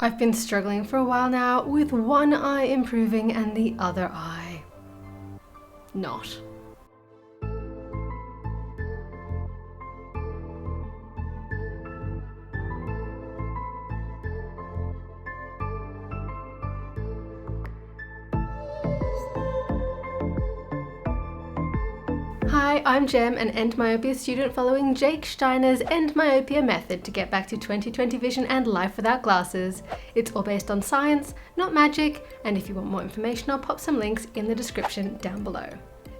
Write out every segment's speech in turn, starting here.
I've been struggling for a while now with one eye improving and the other eye not. Hi, I'm Jem, an EndMyopia student following Jake Steiner's EndMyopia method to get back to 20/20 vision and life without glasses. It's all based on science, not magic, and if you want more information, I'll pop some links in the description down below.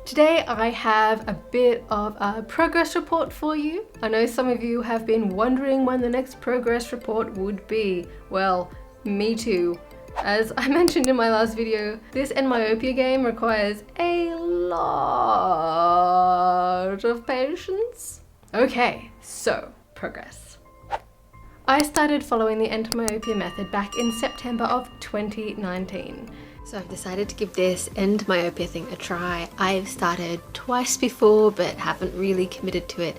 Today I have a bit of a progress report for you. I know some of you have been wondering when the next progress report would be. Well, me too. As I mentioned in my last video, this EndMyopia game requires a lot of patience. Okay, so progress. I started following the EndMyopia method back in September of 2019. So I've decided to give this EndMyopia thing a try. I've started twice before but haven't really committed to it.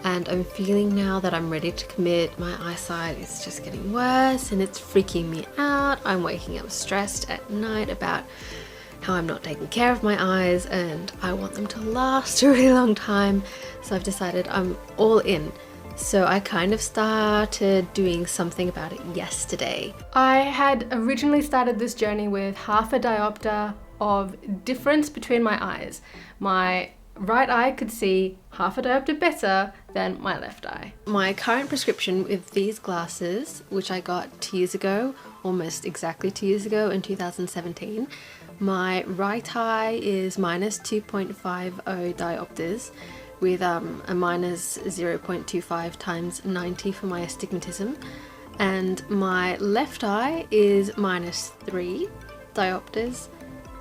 And I'm feeling now that I'm ready to commit. My eyesight is just getting worse and it's freaking me out. I'm waking up stressed at night about how I'm not taking care of my eyes and I want them to last a really long time. So I've decided I'm all in. So I kind of started doing something about it yesterday. I had originally started this journey with half a diopter of difference between my eyes. My right eye could see half a diopter better than my left eye. My current prescription with these glasses, which I got 2 years ago, almost exactly 2 years ago in 2017, my right eye is minus 2.50 diopters with a minus 0.25 times 90 for my astigmatism, and my left eye is minus 3 diopters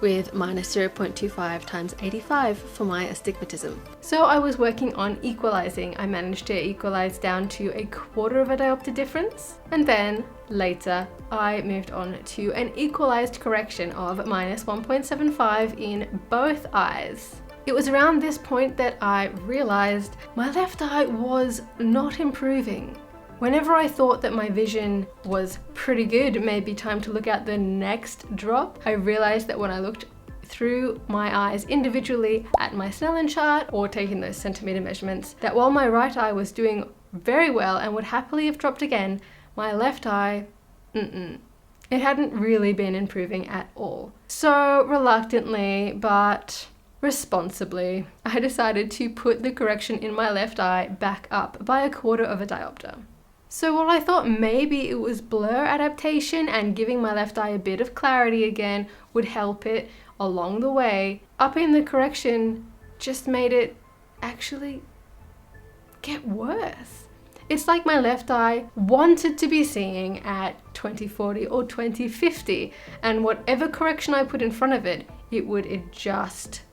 with minus 0.25 times 85 for my astigmatism. So I was working on equalizing. I managed to equalize down to a quarter of a diopter difference, and then later I moved on to an equalized correction of minus 1.75 in both eyes. It was around this point that I realized my left eye was not improving. Whenever I thought that my vision was pretty good, it may be time to look at the next drop, I realized that when I looked through my eyes individually at my Snellen chart or taking those centimeter measurements, that while my right eye was doing very well and would happily have dropped again, my left eye, it hadn't really been improving at all. So reluctantly, but responsibly, I decided to put the correction in my left eye back up by a quarter of a diopter. So while I thought maybe it was blur adaptation and giving my left eye a bit of clarity again would help it along the way, upping the correction just made it actually get worse. It's like my left eye wanted to be seeing at 20/40 or 20/50, and whatever correction I put in front of it, it would adjust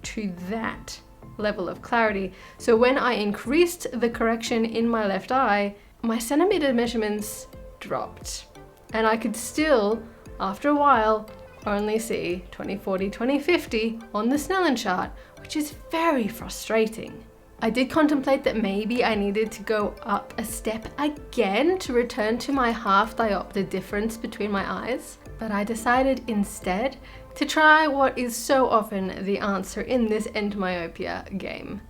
to that level of clarity. So when I increased the correction in my left eye, my centimeter measurements dropped, and I could still, after a while, only see 20/40, 20/50 on the Snellen chart, which is very frustrating. I did contemplate that maybe I needed to go up a step again to return to my half diopter difference between my eyes, but I decided instead to try what is so often the answer in this EndMyopia game: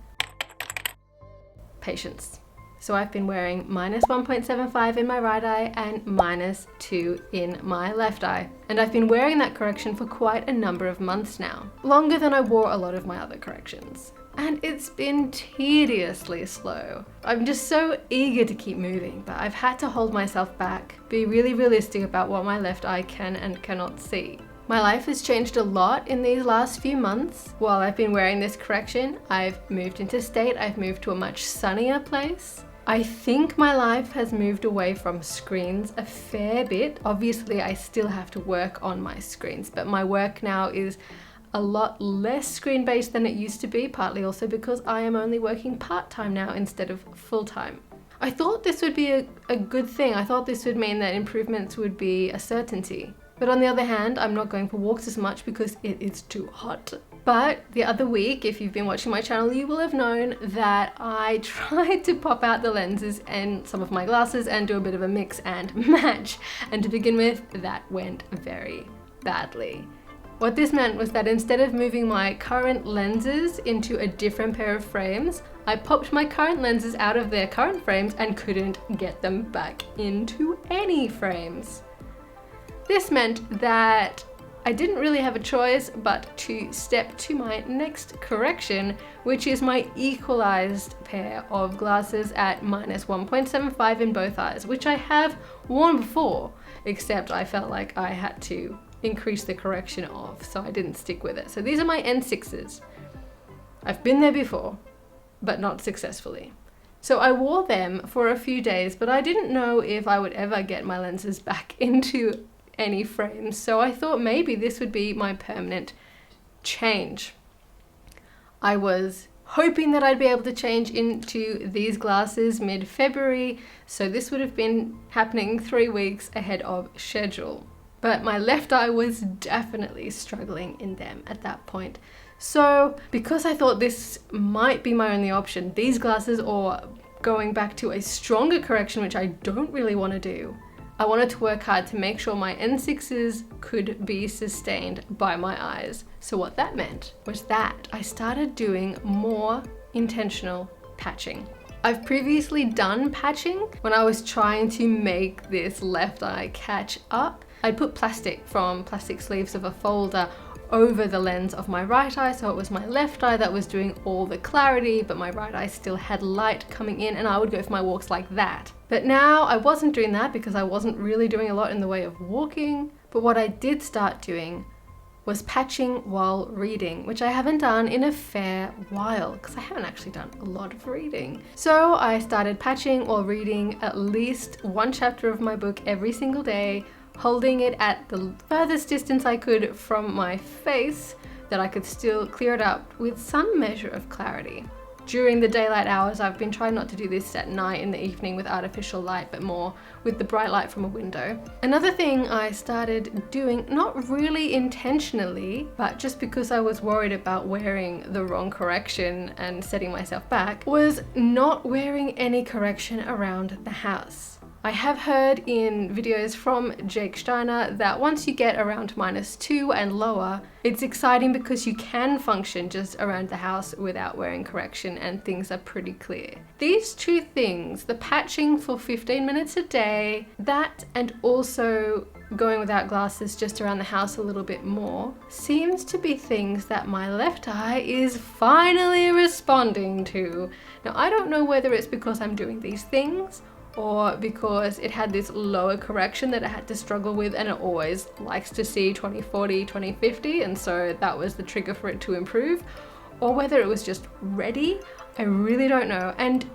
patience. So I've been wearing minus 1.75 in my right eye and minus 2 in my left eye. And I've been wearing that correction for quite a number of months now, longer than I wore a lot of my other corrections. And it's been tediously slow. I'm just so eager to keep moving, but I've had to hold myself back, be really realistic about what my left eye can and cannot see. My life has changed a lot in these last few months. While I've been wearing this correction, I've moved interstate, I've moved to a much sunnier place. I think my life has moved away from screens a fair bit. Obviously, I still have to work on my screens, but my work now is a lot less screen-based than it used to be, partly also because I am only working part-time now instead of full-time. I thought this would be a good thing. I thought this would mean that improvements would be a certainty. But on the other hand, I'm not going for walks as much because it is too hot. But the other week, if you've been watching my channel, you will have known that I tried to pop out the lenses and some of my glasses and do a bit of a mix and match. And to begin with, that went very badly. What this meant was that instead of moving my current lenses into a different pair of frames, I popped my current lenses out of their current frames and couldn't get them back into any frames. This meant that I didn't really have a choice but to step to my next correction, which is my equalized pair of glasses at -1.75 in both eyes, which I have worn before, except I felt like I had to increase the correction of, so I didn't stick with it. So these are my N6s. I've been there before, but not successfully. So I wore them for a few days, but I didn't know if I would ever get my lenses back into any frames, so I thought maybe this would be my permanent change. I was hoping that I'd be able to change into these glasses mid-February, so this would have been happening 3 weeks ahead of schedule. But my left eye was definitely struggling in them at that point. So because I thought this might be my only option, these glasses or going back to a stronger correction, which I don't really want to do, I wanted to work hard to make sure my N6s could be sustained by my eyes. So what that meant was that I started doing more intentional patching. I've previously done patching when I was trying to make this left eye catch up. I'd put plastic from plastic sleeves of a folder over the lens of my right eye, so it was my left eye that was doing all the clarity, but my right eye still had light coming in, and I would go for my walks like that. But now I wasn't doing that because I wasn't really doing a lot in the way of walking, but what I did start doing was patching while reading, which I haven't done in a fair while because I haven't actually done a lot of reading. So I started patching while reading at least one chapter of my book every single day, holding it at the furthest distance I could from my face that I could still clear it up with some measure of clarity. During the daylight hours, I've been trying not to do this at night in the evening with artificial light, but more with the bright light from a window. Another thing I started doing, not really intentionally, but just because I was worried about wearing the wrong correction and setting myself back, was not wearing any correction around the house. I have heard in videos from Jake Steiner that once you get around -2 and lower, it's exciting because you can function just around the house without wearing correction and things are pretty clear. These two things, the patching for 15 minutes a day, that and also going without glasses just around the house a little bit more, seems to be things that my left eye is finally responding to. Now, I don't know whether it's because I'm doing these things or because it had this lower correction that it had to struggle with and it always likes to see 20/40, 20/50, and so that was the trigger for it to improve, or whether it was just ready. I really don't know, and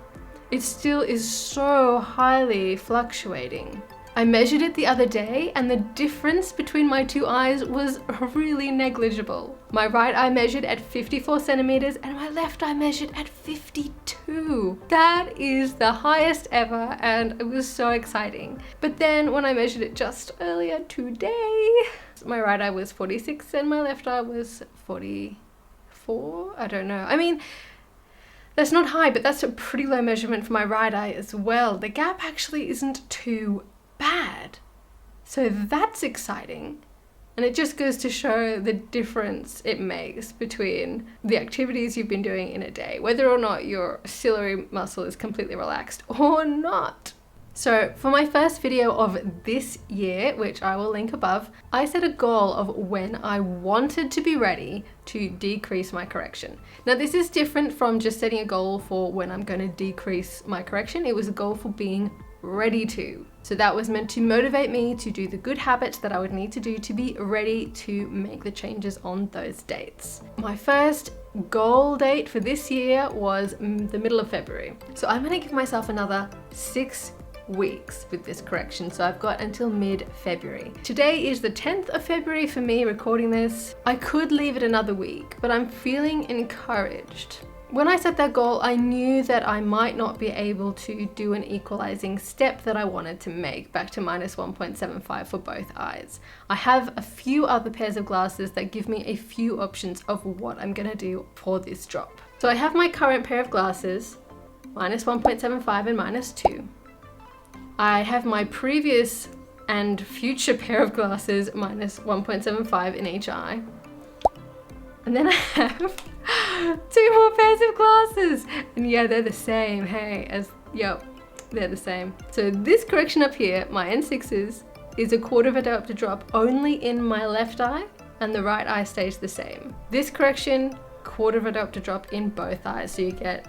it still is so highly fluctuating. I measured it the other day and the difference between my two eyes was really negligible. My right eye measured at 54 centimeters and my left eye measured at 52. That is the highest ever and it was so exciting. But then when I measured it just earlier today, my right eye was 46 and my left eye was 44. I don't know. I mean, that's not high, but that's a pretty low measurement for my right eye as well. The gap actually isn't too bad. So that's exciting. And it just goes to show the difference it makes between the activities you've been doing in a day, whether or not your ciliary muscle is completely relaxed or not. So for my first video of this year, which I will link above, I set a goal of when I wanted to be ready to decrease my correction. Now this is different from just setting a goal for when I'm going to decrease my correction. It was a goal for being ready to. So that was meant to motivate me to do the good habits that I would need to do to be ready to make the changes on those dates. My first goal date for this year was the middle of February. So I'm going to give myself another 6 weeks with this correction, so I've got until mid-February. Today is the 10th of February for me recording this. I could leave it another week, but I'm feeling encouraged When I set that goal, I knew that I might not be able to do an equalizing step that I wanted to make back to -1.75 for both eyes. I have a few other pairs of glasses that give me a few options of what I'm gonna do for this drop. So I have my current pair of glasses, -1.75 and -2. I have my previous and future pair of glasses, -1.75 in each eye. And then I have 2 more pairs of glasses. And yeah, they're the same, hey, yep, they're the same. So this correction up here, my N6s, is a 1/4 of a diopter drop only in my left eye, and the right eye stays the same. This correction, 1/4 of a diopter drop in both eyes. So you get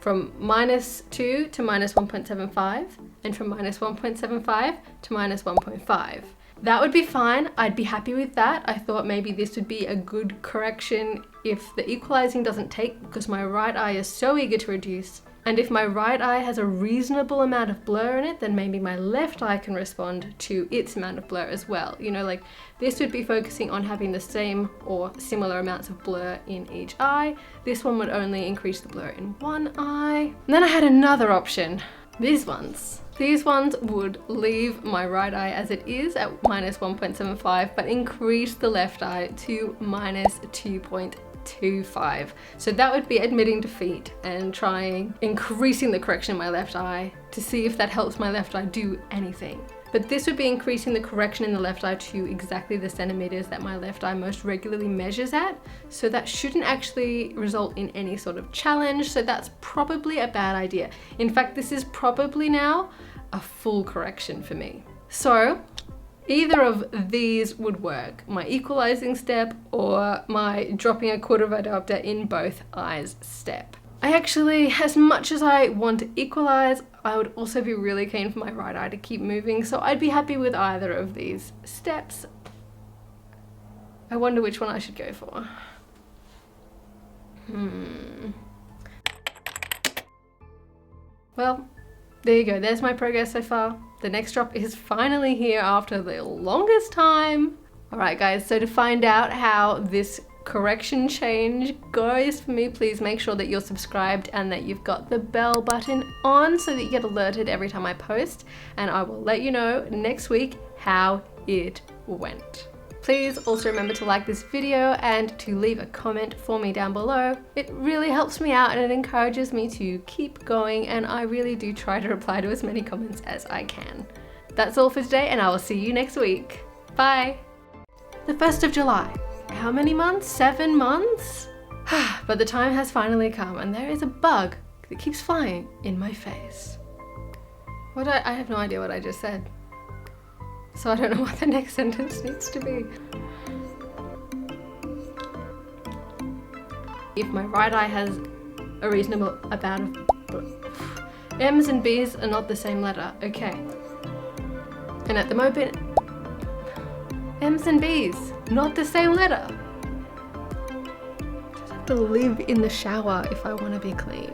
from -2 to -1.75, and from -1.75 to -1.5. That would be fine. I'd be happy with that. I thought maybe this would be a good correction if the equalizing doesn't take, because my right eye is so eager to reduce. And if my right eye has a reasonable amount of blur in it, then maybe my left eye can respond to its amount of blur as well. You know, like this would be focusing on having the same or similar amounts of blur in each eye. This one would only increase the blur in one eye. And then I had another option. These ones would leave my right eye as it is at -1.75, but increase the left eye to -2.25. So that would be admitting defeat and trying increasing the correction in my left eye to see if that helps my left eye do anything. But this would be increasing the correction in the left eye to exactly the centimeters that my left eye most regularly measures at. So that shouldn't actually result in any sort of challenge. So that's probably a bad idea. In fact, this is probably now a full correction for me. So either of these would work, my equalizing step or my dropping a 1/4 of a diopter in both eyes step. I actually, as much as I want to equalize, I would also be really keen for my right eye to keep moving, so I'd be happy with either of these steps. I wonder which one I should go for. Well, there you go, there's my progress so far. The next drop is finally here after the longest time. Alright guys, so to find out how this correction change goes for me, please make sure that you're subscribed and that you've got the bell button on so that you get alerted every time I post, and I will let you know next week how it went. Please also remember to like this video and to leave a comment for me down below. It really helps me out and it encourages me to keep going, and I really do try to reply to as many comments as I can. That's all for today, and I will see you next week. Bye! The 1st of July. How many months? 7 months? But the time has finally come, and there is a bug that keeps flying in my face. I have no idea what I just said. So I don't know what the next sentence needs to be. If my right eye has a reasonable amount of... M's and B's are not the same letter, okay. And at the moment, M's and B's, not the same letter. I just have to live in the shower if I want to be clean.